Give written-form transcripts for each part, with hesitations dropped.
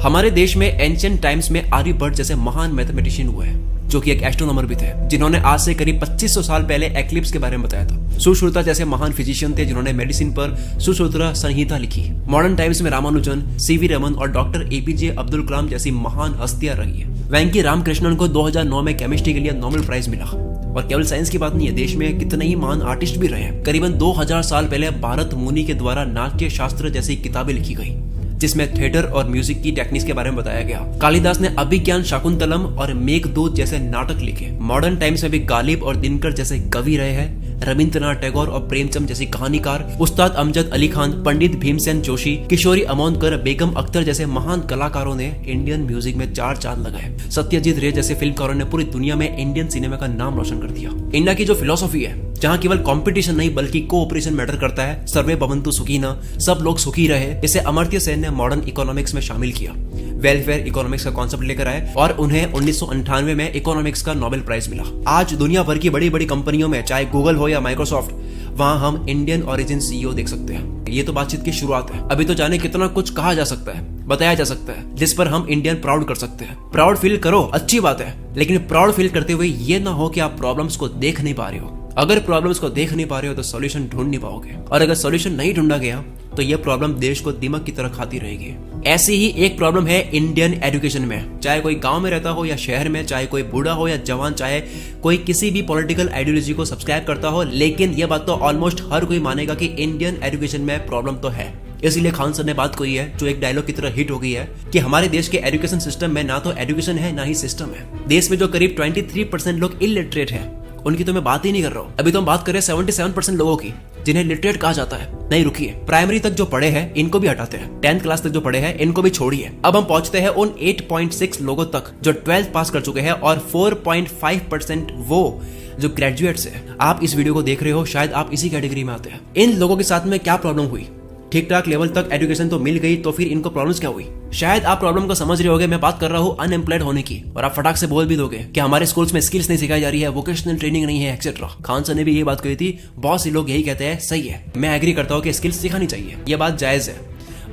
हमारे देश में एंशिएंट टाइम्स में आर्यभट्ट जैसे महान मैथमेटिशियन हुए हैं, जो कि एक एस्ट्रोनॉमर भी थे, जिन्होंने आज से करीब 2500 साल पहले एक्लिप्स के बारे में बताया था। सुश्रुता जैसे महान फिजिशियन थे, जिन्होंने मेडिसिन पर सुश्रुता संहिता लिखी। मॉडर्न टाइम्स में रामानुजन, सीवी रमन और डॉक्टर एपीजे अब्दुल कलाम जैसी महान हस्तियां रही है। वेंकी रामकृष्णन को 2009 में केमिस्ट्री के लिए नोबेल प्राइज मिला। और केवल साइंस की बात नहीं है, देश में कितने ही महान आर्टिस्ट भी रहे हैं। करीबन 2000 साल पहले भारत मुनि के द्वारा नाट्य शास्त्र जैसी किताबें लिखी गई, जिसमें थिएटर और म्यूजिक की टेक्निक्स के बारे में बताया गया। कालिदास ने अभिज्ञान शाकुंतलम और मेघदूत जैसे नाटक लिखे। मॉडर्न टाइम्स में भी गालिब और दिनकर जैसे कवि रहे हैं। रविंद्रनाथ टैगोर और प्रेमचंद जैसी कहानीकार, उस्ताद अमजद अली खान, पंडित भीमसेन जोशी, किशोरी अमोनकर, बेगम अख्तर जैसे महान कलाकारों ने इंडियन म्यूजिक में 4 चांद लगाए। सत्यजीत रे जैसे फिल्मकारों ने पूरी दुनिया में इंडियन सिनेमा का नाम रोशन कर दिया। इंडिया की जो फिलोसॉफी है, जहाँ केवल कंपटीशन नहीं बल्कि कोऑपरेशन मैटर करता है, सर्वे भवन्तु सुखिनः, सब लोग सुखी रहे, इसे अमर्त्य सेन ने मॉडर्न इकोनॉमिक्स में शामिल किया। वेलफेयर इकोनॉमिक्स का कॉन्सेप्ट लेकर आए और उन्हें 1998 में इकोनॉमिक्स का नोबेल प्राइज मिला। आज दुनिया भर की बड़ी बड़ी कंपनियों में, चाहे गूगल हो या माइक्रोसॉफ्ट, वहां हम इंडियन ओरिजिन सीईओ देख सकते हैं। ये तो बातचीत की शुरुआत है, अभी तो जाने कितना कुछ कहा जा सकता है, बताया जा सकता है, जिस पर हम इंडियन प्राउड कर सकते हैं। प्राउड फील करो, अच्छी बात है, लेकिन प्राउड फील करते हुए ये ना हो कि आप प्रॉब्लम्स को देख नहीं पा रहे हो। अगर प्रॉब्लम्स को देख नहीं पा रहे हो तो सॉल्यूशन ढूंढ नहीं पाओगे, और अगर सॉल्यूशन नहीं ढूंढा गया तो ये प्रॉब्लम देश को दिमाग की तरह खाती रहेगी। ऐसी ही एक प्रॉब्लम है इंडियन एजुकेशन में। चाहे कोई गांव में रहता हो या शहर में, चाहे कोई बूढ़ा हो या जवान, चाहे कोई किसी भी पॉलिटिकल आइडियोलॉजी को सब्सक्राइब करता हो, लेकिन ये बात तो ऑलमोस्ट हर कोई मानेगा कि इंडियन एजुकेशन में प्रॉब्लम तो है। इसीलिए खान सर ने बात कही है, जो एक डायलॉग की तरह हिट हो गई है, कि हमारे देश के एजुकेशन सिस्टम में ना तो एजुकेशन है ना ही सिस्टम है। देश में जो करीब 23% लोग इलिटरेट है, उनकी तो मैं बात ही नहीं कर रहा हूँ। अभी तो हम बात कर रहे हैं 77% लोगों की, जिन्हें लिटरेट कहा जाता है। नहीं रुकिए, प्राइमरी तक जो पढ़े हैं इनको भी हटाते हैं, 10th क्लास तक जो पढ़े हैं इनको भी छोड़िए। अब हम पहुंचते हैं उन 8.6 लोगों तक जो 12th पास कर चुके हैं, और 4.5% वो जो ग्रेजुएट्स है। आप इस वीडियो को देख रहे हो, शायद आप इसी कैटेगरी में आते हैं। इन लोगों के साथ में क्या प्रॉब्लम हुई? ठीक ठाक लेवल तक एजुकेशन तो मिल गई, तो फिर इनको प्रॉब्लम्स क्या हुई? शायद आप प्रॉब्लम को समझ रहे होगे। मैं बात कर रहा हूँ अनएम्प्लॉयड होने की, और आप फटाक से बोल भी दोगे कि हमारे स्कूल्स में स्किल्स नहीं सिखाई जा रही है, वोकेशनल ट्रेनिंग नहीं है, एक्सेट्रा। खान सर ने भी ये बात कही थी, बहुत सी लोग यही कहते हैं। सही है, मैं एग्री करता हूँ कि स्किल्स सिखानी चाहिए, ये बात जायज है।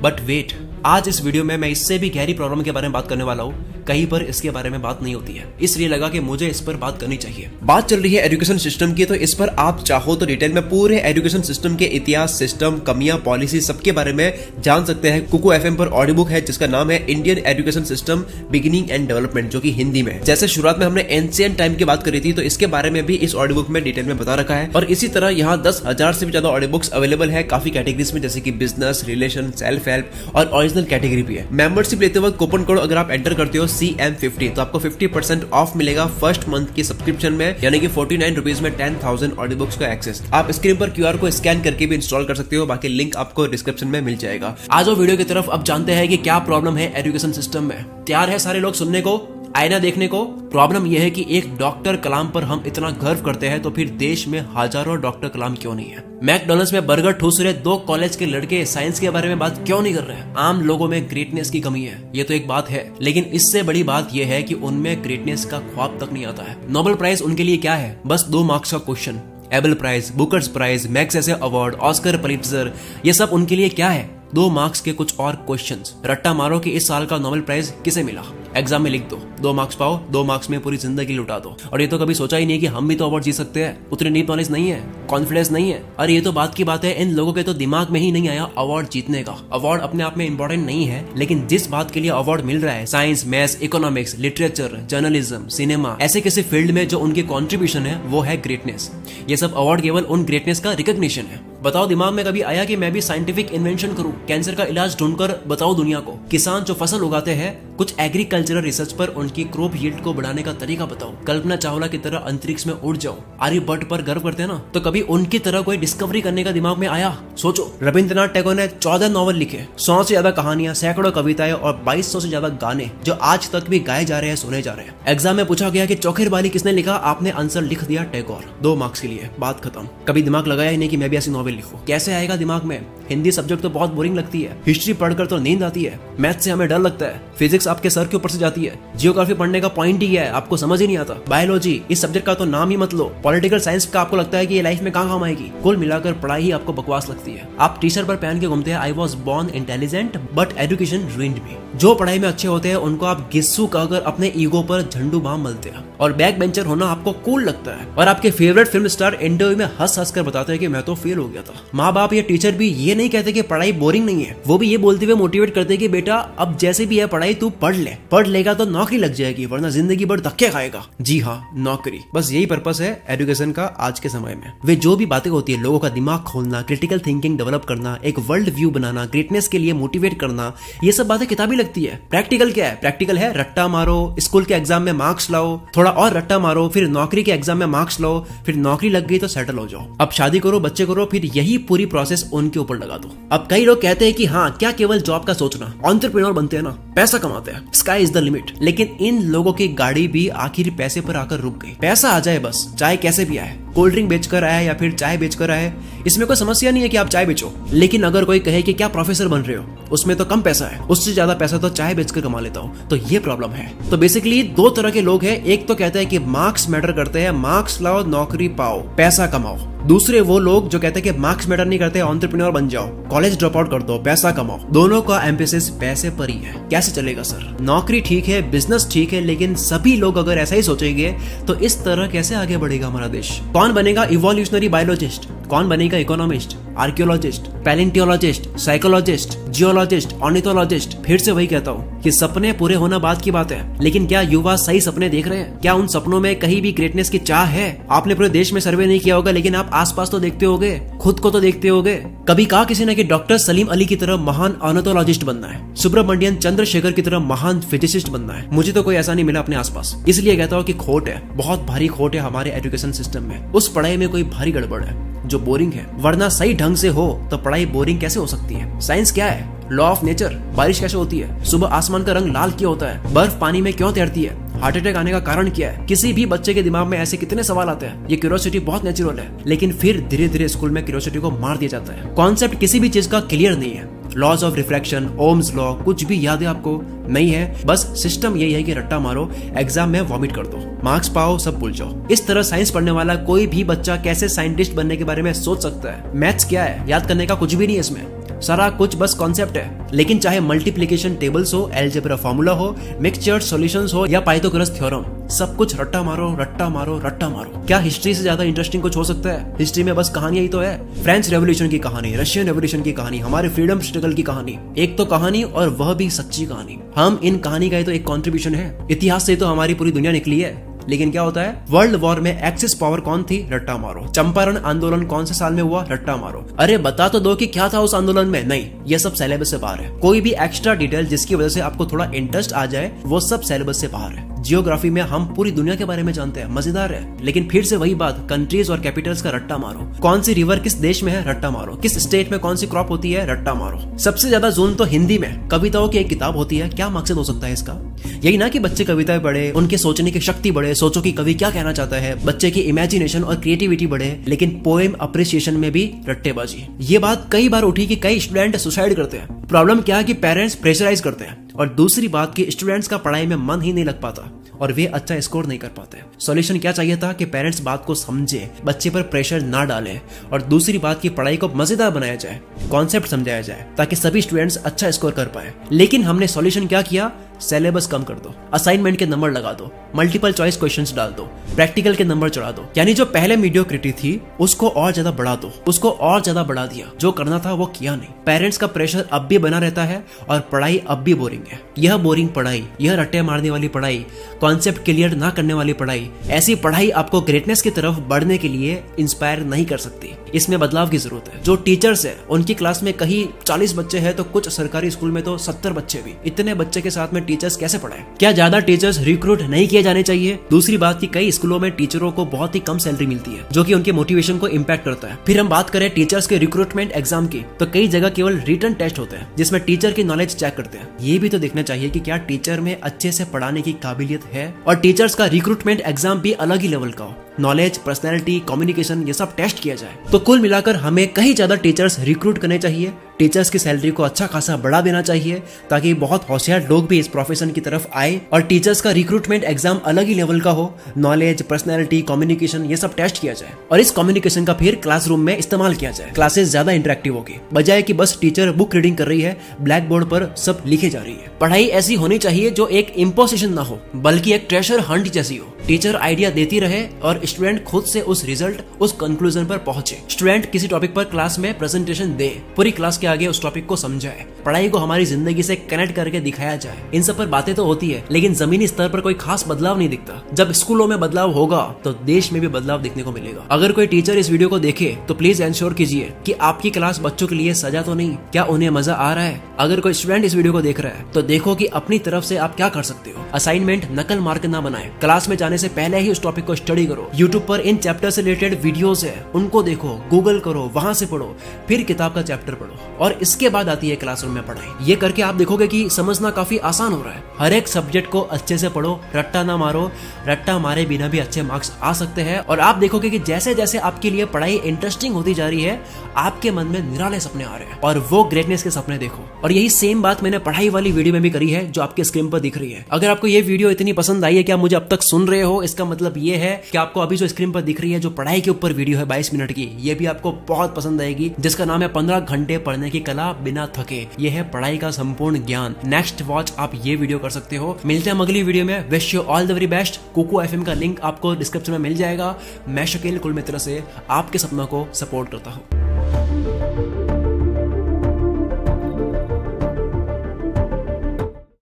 बट वेट, आज इस वीडियो में मैं इससे भी गहरी प्रॉब्लम के बारे में बात करने वाला हूँ। कहीं पर इसके बारे में बात नहीं होती है, इसलिए लगा कि मुझे इस पर बात करनी चाहिए। बात चल रही है एजुकेशन सिस्टम की, तो इस पर आप चाहो तो डिटेल में पूरे एजुकेशन सिस्टम के इतिहास, सिस्टम, कमियां, पॉलिसी, सबके बारे में जान सकते हैं। कुकू एफएम पर ऑडियो बुक है जिसका नाम है Indian education system beginning and development, जो कि हिंदी में। जैसे शुरुआत में हमने एंशिएंट टाइम की बात करी थी, तो इसके बारे में भी इस ऑडियो बुक में डिटेल में बता रखा है। और इसी तरह यहाँ 10,000 से भी ज्यादा ऑडियो बुक्स अवेलेबल है, काफी कैटेगरीज में, जैसे कि बिजनेस, रिलेशन, सेल्फ हेल्प और ओरिजिनल कैटेगरी भी है। मेंबरशिप लेते वक्त कूपन कोड अगर आप एंटर करते हो CM50, तो आपको 50% ऑफ मिलेगा फर्स्ट मंथ की सब्सक्रिप्शन में, यानी कि 49 रुपीज में 10,000 ऑडियो बुक्स का एक्सेस। आप स्क्रीन पर QR को स्कैन करके भी इंस्टॉल कर सकते हो, बाकी लिंक आपको डिस्क्रिप्शन में मिल जाएगा। आज वीडियो की तरफ अब जानते हैं कि क्या प्रॉब्लम है एजुकेशन सिस्टम में। तैयार है सारे लोग सुनने को, आईना देखने को? प्रॉब्लम यह है कि एक डॉक्टर कलाम पर हम इतना गर्व करते हैं, तो फिर देश में हजारों डॉक्टर कलाम क्यों नहीं है? मैकडॉनल्ड्स में बर्गर ठूस रहे 2 कॉलेज के लड़के साइंस के बारे में बात क्यों नहीं कर रहे हैं? आम लोगों में ग्रेटनेस की कमी है, ये तो एक बात है, लेकिन इससे बड़ी बात यह है कि उनमें ग्रेटनेस का ख्वाब तक नहीं आता है। नोबेल प्राइज उनके लिए क्या है? बस 2 मार्क्स का question. Nobel prize, Bookers prize, मैक्स ऐसे अवार्ड, ऑस्कर, पुलित्जर, ये सब उनके लिए क्या है? 2 मार्क्स के कुछ और क्वेश्चंस। रट्टा मारो कि इस साल का नोबेल प्राइज किसे मिला, एग्जाम में लिख दो, 2 मार्क्स पाओ, 2 मार्क्स में पूरी जिंदगी लुटा दो। और ये तो कभी सोचा ही नहीं कि हम भी तो अवार्ड जीत सकते हैं। उतनी डीप नॉलेज नहीं है, कॉन्फिडेंस नहीं है। और ये तो बात की बात है, इन लोगों के तो दिमाग में ही नहीं आया अवार्ड जीतने का। अवार्ड अपने आप में इंपॉर्टेंट नहीं है, लेकिन जिस बात के लिए अवार्ड मिल रहा है, science, maths, economics, literature, journalism, cinema, ऐसे किसी फील्ड में जो उनकी कॉन्ट्रीब्यूशन है, वो है ग्रेटनेस। ये सब अवार्ड केवल उन ग्रेटनेस का रिकॉग्निशन है। बताओ, दिमाग में कभी आया कि मैं भी साइंटिफिक इन्वेंशन करूं, कैंसर का इलाज ढूंढकर बताऊं दुनिया को? किसान जो फसल उगाते हैं, कुछ एग्रीकल्चरल रिसर्च पर उनकी क्रॉप यील्ड को बढ़ाने का तरीका बताओ। कल्पना चावला की तरह अंतरिक्ष में उड़ जाओ। आर्यभट्ट पर गर्व करते हैं ना, तो कभी उनकी तरह कोई डिस्कवरी करने का दिमाग में आया? सोचो, रविंद्रनाथ टैगोर ने 14 नॉवल लिखे, 100 से ज्यादा कहानियां, सैकड़ों कविताएं और 2200 से ज्यादा गाने, जो आज तक भी गाए जा रहे हैं, सुने जा रहे हैं। एग्जाम में पूछा गया कि चौखेर बाली किसने लिखा? आपने आंसर लिख दिया टैगोर, 2 मार्क्स के लिए, बात खत्म। कभी दिमाग लगाया ही नहीं कि मैं भी ऐसी नॉवल लिखूं। कैसे आएगा दिमाग में? हिंदी सब्जेक्ट तो बहुत बोरिंग लगती है, हिस्ट्री पढ़कर तो नींद आती है, मैथ से हमें डर लगता है, फिजिक्स मैथमेटिक्स आपके सर के ऊपर से जाती है। जियोग्राफी पढ़ने का पॉइंट ही है, आपको समझ ही नहीं आता। बायोलॉजी, इस सब्जेक्ट का तो नाम ही मत लो। पॉलिटिकल साइंस का आपको लगता है कि ये लाइफ में कहाँ काम आएगी। कुल मिलाकर पढ़ाई ही आपको बकवास लगती है। आप टी शर्ट पर पहन के घूमते हैं I was born intelligent but education ruined me. जो पढ़ाई में अच्छे होते हैं उनको आप गिस्सू कहकर अपने ईगो पर झंडू बाम मलते हैं, और बैक बेंचर होना आपको कूल लगता है। और आपके फेवरेट फिल्म स्टार इंटरव्यू में हंस हंस कर बताते हैं कि मैं तो फेल हो गया था। माँ बाप या टीचर भी ये नहीं कहते कि पढ़ाई बोरिंग नहीं है, वो भी ये बोलते हुए मोटिवेट करते हैं कि बेटा अब जैसे भी है पढ़ाई तू पढ़ लेगा तो नौकरी लग जाएगी, वरना जिंदगी भर धक्के खाएगा। जी हाँ, नौकरी। बस यही पर्पस है एजुकेशन का आज के समय में। वे जो भी बातें होती है, लोगों का दिमाग खोलना, क्रिटिकल थिंकिंग डेवलप करना, एक वर्ल्ड व्यू बनाना, ग्रेटनेस के लिए मोटिवेट करना, ये सब बातें किताबी लगती है। प्रैक्टिकल क्या है? प्रैक्टिकल है रट्टा मारो, स्कूल के एग्जाम में मार्क्स लाओ, थोड़ा और रट्टा मारो, फिर नौकरी के एग्जाम में मार्क्स लाओ, फिर नौकरी लग गई तो सेटल हो जाओ। अब शादी करो, बच्चे करो, फिर यही पूरी प्रोसेस उनके ऊपर लगा दो। अब कई लोग कहते हैं कि हाँ, क्या केवल जॉब का सोचना, एंटरप्रेन्योर बनते हैं ना, पैसा कमाते हैं, स्काई इज द लिमिट। लेकिन इन लोगों की गाड़ी भी आखिर पैसे पर आकर रुक गई। पैसा आ जाए बस, चाहे कैसे भी आए, कोल्ड ड्रिंक बेचकर आए या फिर चाय बेचकर आए, इसमें कोई समस्या नहीं है कि आप चाय बेचो। लेकिन अगर कोई कहे कि क्या प्रोफेसर बन रहे हो, उसमें तो कम पैसा है, उससे ज्यादा पैसा तो चाय बेचकर कमा लेता हूँ, तो ये प्रॉब्लम है। तो बेसिकली दो तरह के लोग हैं। एक तो कहते हैं कि मार्क्स मैटर करते हैं, मार्क्स लाओ, नौकरी पाओ, पैसा कमाओ। दूसरे वो लोग जो कहते हैं कि मार्क्स मैटर नहीं करते, एंटरप्रेन्योर बन जाओ, कॉलेज ड्रॉप आउट कर दो, पैसा कमाओ। दोनों का एम्फेसिस पैसे पर ही है। कैसे चलेगा सर? नौकरी ठीक है, बिजनेस ठीक है, लेकिन सभी लोग अगर ऐसा ही सोचेंगे तो इस तरह कैसे आगे बढ़ेगा हमारा देश? कौन बनेगा इवोल्यूशनरी बायोलॉजिस्ट? कौन बनेगा economist, archaeologist, paleontologist, psychologist, geologist, ornithologist? फिर से वही कहता हूँ कि सपने पूरे होना बात की बात है, लेकिन क्या युवा सही सपने देख रहे हैं? क्या उन सपनों में कहीं भी ग्रेटनेस की चाह है? आपने पूरे देश में सर्वे नहीं किया होगा, लेकिन आप आसपास तो देखते होगे, खुद को तो देखते होगे। कभी कहा किसी ने कि डॉक्टर सलीम अली की तरह महान ऑर्निथोलॉजिस्ट बनना है, सुब्रमण्यन चंद्रशेखर की तरह महान फिजिसिस्ट बनना है। मुझे तो कोई ऐसा नहीं मिला अपने आसपास, इसलिए कहता हूँ कि खोट है, बहुत भारी खोट है हमारे एजुकेशन सिस्टम में। उस पढ़ाई में कोई भारी गड़बड़ है जो बोरिंग है, वरना सही ढंग से हो तो पढ़ाई बोरिंग कैसे हो सकती है? साइंस क्या है? Law of nature. बारिश कैसे होती है? सुबह आसमान का रंग लाल क्यों होता है? बर्फ पानी में क्यों तैरती है? हार्ट अटैक आने का कारण क्या है? किसी भी बच्चे के दिमाग में ऐसे कितने सवाल आते हैं। ये क्यूरियोसिटी बहुत नेचुरल है, लेकिन फिर धीरे धीरे स्कूल में क्यूरियोसिटी को मार दिया जाता है। कॉन्सेप्ट किसी भी चीज का क्लियर नहीं है। Laws of refraction, Ohm's law, कुछ भी याद है आपको? नहीं है। बस सिस्टम यही है कि रट्टा मारो, एग्जाम में वॉमिट कर दो, मार्क्स पाओ, सब भूल जाओ। इस तरह साइंस पढ़ने वाला कोई भी बच्चा कैसे साइंटिस्ट बनने के बारे में सोच सकता है? मैथ्स क्या है? याद करने का कुछ भी नहीं है इसमें, सारा कुछ बस कॉन्सेप्ट है। लेकिन चाहे मल्टीप्लिकेशन टेबल्स हो, अलजेब्रा फार्मूला हो, मिक्सचर सॉल्यूशंस हो या पाइथागोरस थ्योरम, सब कुछ रट्टा मारो, रट्टा मारो, रट्टा मारो। क्या हिस्ट्री से ज्यादा इंटरेस्टिंग कुछ हो सकता है? हिस्ट्री में बस कहानियां ही तो है। फ्रेंच रेवोल्यूशन की कहानी, रशियन रेवोल्यूशन की कहानी, हमारे फ्रीडम स्ट्रगल की कहानी, एक तो कहानी और वह भी सच्ची कहानी। हम इन कहानी का ही तो एक कॉन्ट्रीब्यूशन है। इतिहास से तो हमारी पूरी दुनिया निकली है। लेकिन क्या होता है? वर्ल्ड वॉर में एक्सिस पावर कौन थी? रट्टा मारो। चंपारण आंदोलन कौन से साल में हुआ? रट्टा मारो। अरे बता तो दो कि क्या था उस आंदोलन में। नहीं, ये सब सिलेबस से बाहर है। कोई भी एक्स्ट्रा डिटेल जिसकी वजह से आपको थोड़ा इंटरेस्ट आ जाए, वो सब सिलेबस से बाहर है। जियोग्राफी में हम पूरी दुनिया के बारे में जानते हैं, मजेदार है। लेकिन फिर से वही बात, कंट्रीज और कैपिटल्स का रट्टा मारो। कौन सी रिवर किस देश में है? रट्टा मारो। किस स्टेट में कौन सी क्रॉप होती है? रट्टा मारो। सबसे ज्यादा जोन तो हिंदी में। कविताओं की एक किताब होती है, क्या मकसद हो सकता है इसका? यही ना कि बच्चे कविताएं पढ़े, उनके सोचने की शक्ति बढ़े, सोचो कि कवि क्या कहना चाहता है, बच्चे की इमेजिनेशन और क्रिएटिविटी बढ़े। लेकिन पोएम अप्रिसिएशन में भी रट्टेबाजी। ये बात कई बार उठी कि कई स्टूडेंट सुसाइड करते हैं। प्रॉब्लम क्या है कि पेरेंट्स प्रेशराइज करते हैं, और दूसरी बात कि स्टूडेंट्स का पढ़ाई में मन ही नहीं लग पाता और वे अच्छा स्कोर नहीं कर पाते। सॉल्यूशन क्या चाहिए था कि पेरेंट्स बात को समझे, बच्चे पर प्रेशर ना डालें, और दूसरी बात की पढ़ाई को मजेदार बनाया जाए, कॉन्सेप्ट समझाया जाए, ताकि सभी स्टूडेंट्स अच्छा स्कोर कर पाए। लेकिन हमने सॉल्यूशन क्या किया? सिलेबस कम कर दो, असाइनमेंट के नंबर लगा दो, मल्टीपल चॉइस क्वेश्चंस डाल दो, प्रैक्टिकल के नंबर चढ़ा दो। यानी जो पहले मीडियोक्रिटी थी उसको और ज्यादा बढ़ा दो, उसको और ज्यादा बढ़ा दिया। जो करना था वो किया नहीं। पेरेंट्स का प्रेशर अब भी बना रहता है और पढ़ाई अब भी बोरिंग है। यह बोरिंग पढ़ाई, यह रट्टे मारने वाली पढ़ाई, कॉन्सेप्ट क्लियर ना करने वाली पढ़ाई, ऐसी पढ़ाई आपको ग्रेटनेस की तरफ बढ़ने के लिए इंस्पायर नहीं कर सकती। इसमें बदलाव की जरूरत है। जो टीचर्स है उनकी क्लास में कहीं 40 बच्चे हैं तो कुछ सरकारी स्कूल में तो 70 बच्चे भी। इतने बच्चे के साथ में टीचर्स कैसे पढ़ाएं? क्या ज्यादा टीचर्स रिक्रूट नहीं किए जाने चाहिए? दूसरी बात कि कई स्कूलों में टीचरों को बहुत ही कम सैलरी मिलती है, जो कि उनके मोटिवेशन को इम्पैक्ट करता है। फिर हम बात करें टीचर्स के रिक्रूटमेंट एग्जाम की, तो कई जगह केवल रिटन टेस्ट होते हैं जिसमें टीचर की नॉलेज चेक करते हैं। ये भी तो देखना चाहिए कि क्या टीचर में अच्छे से पढ़ाने की काबिलियत है। और टीचर्स का रिक्रूटमेंट एग्जाम भी अलग ही लेवल का हो। नॉलेज, पर्सनैलिटी, कम्युनिकेशन ये सब टेस्ट किया जाए। तो कुल मिलाकर हमें कहीं ज्यादा टीचर्स रिक्रूट करने चाहिए, टीचर्स की सैलरी को अच्छा खासा बढ़ा देना चाहिए ताकि बहुत होशियार लोग भी इस प्रोफेशन की तरफ आए, और टीचर्स का रिक्रूटमेंट एग्जाम अलग ही लेवल का हो, नॉलेज, पर्सनैलिटी, कम्युनिकेशन ये सब टेस्ट किया जाए और इस कम्युनिकेशन का फिर क्लासरूम में इस्तेमाल किया जाए। क्लासेस ज्यादा इंटरेक्टिव होगी, बजाय कि बस टीचर बुक रीडिंग कर रही है, ब्लैक बोर्ड पर सब लिखे जा रही है। पढ़ाई ऐसी होनी चाहिए जो एक इम्पोजिशन ना हो बल्कि एक ट्रेजर हंट जैसी हो। टीचर आइडिया देती रहे और स्टूडेंट खुद से उस रिजल्ट, उस कंक्लूजन पर पहुंचे। स्टूडेंट किसी टॉपिक पर क्लास में प्रेजेंटेशन दे, पूरी क्लास के आगे उस टॉपिक को समझाए, पढ़ाई को हमारी जिंदगी से कनेक्ट करके दिखाया जाए। इन सब पर बातें तो होती है लेकिन जमीनी स्तर पर कोई खास बदलाव नहीं दिखता। जब स्कूलों में बदलाव होगा तो देश में भी बदलाव देखने को मिलेगा। अगर कोई टीचर इस वीडियो को देखे तो प्लीज एंश्योर कीजिए कि आपकी क्लास बच्चों के लिए सजा तो नहीं, क्या उन्हें मजा आ रहा है। अगर कोई स्टूडेंट इस वीडियो को देख रहा है तो देखो कि अपनी तरफ से आप क्या कर सकते हो। असाइनमेंट नकल मार्क ना बनाए, क्लास में जाने से पहले ही उस टॉपिक को स्टडी करो। यूट्यूब पर इन चैप्टर से रिलेटेड वीडियोस है, उनको देखो, गूगल करो, वहां से पढ़ो, फिर किताब का चैप्टर पढ़ो और इसके बाद आती है क्लासरूम में पढ़ाई। ये करके आप देखोगे कि समझना काफी आसान हो रहा है। हर एक सब्जेक्ट को अच्छे से पढ़ो, रट्टा ना मारो, रट्टा मारे बिना भी अच्छे मार्क्स आ सकते हैं और आप देखोगे कि जैसे जैसे आपके लिए पढ़ाई इंटरेस्टिंग होती जा रही है आपके मन में निराले सपने आ रहे हैं और वो ग्रेटनेस के सपने देखो। और यही सेम बात मैंने पढ़ाई वाली वीडियो में भी करी है जो आपके स्क्रीन पर दिख रही है। अगर आपको ये वीडियो इतनी पसंद आई है कि आप मुझे अब तक सुन रहे हो, इसका मतलब ये है कि आपको अभी जो स्क्रीन पर दिख रही है जो पढ़ाई के ऊपर वीडियो है 22 मिनट की, ये भी आपको बहुत पसंद आएगी, जिसका नाम है 15 घंटे पढ़ने की कला बिना थके। ये है पढ़ाई का संपूर्ण ज्ञान। नेक्स्ट वॉच आप ये वीडियो कर सकते हो। मिलते हैं अगली वीडियो में। Wish you all the very best. Kuku FM का लिंक आपको डिस्क्रिप्शन में मिल जाएगा। मैं शकील कुल मित्र से आपके सपनों को सपोर्ट करता हूँ।